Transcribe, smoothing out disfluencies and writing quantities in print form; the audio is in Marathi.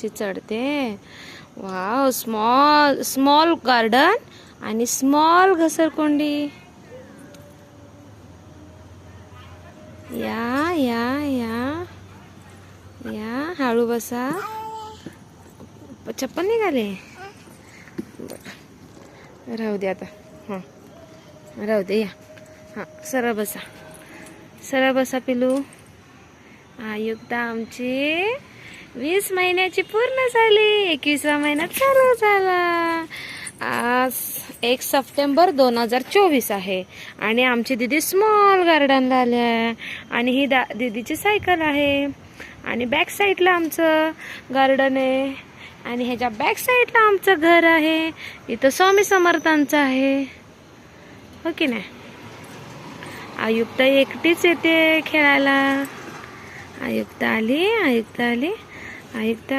कशी चढते. वाव, स्मॉल स्मॉल गार्डन आणि स्मॉल घसरकुंडी. या या या या, हळू बसा. चप्पल निघाले. राहू दे आता. हां, राहू दे. या, हां, सरळ बसा, सरळ बसा पिलू. आयुक्ता आमची 20 महिन्याची पूर्ण झाली. 21वा महिना चालू झाला. आज 1 सप्टेंबर 2024 आहे आणि आमची दीदी स्मॉल गार्डनला आल्या. आणि ही दीदीची सायकल आहे आणि बॅक साईडला आमचं गार्डन आहे आणि ह्याच्या बॅक साईडला आमचं घर आहे. इथं स्वामी समर्थांचं आहे, हो की नाही. आयुक्ता एकटीच येते खेळायला. आयुक्ता आली, आयुक्ता आली, आयुक्ता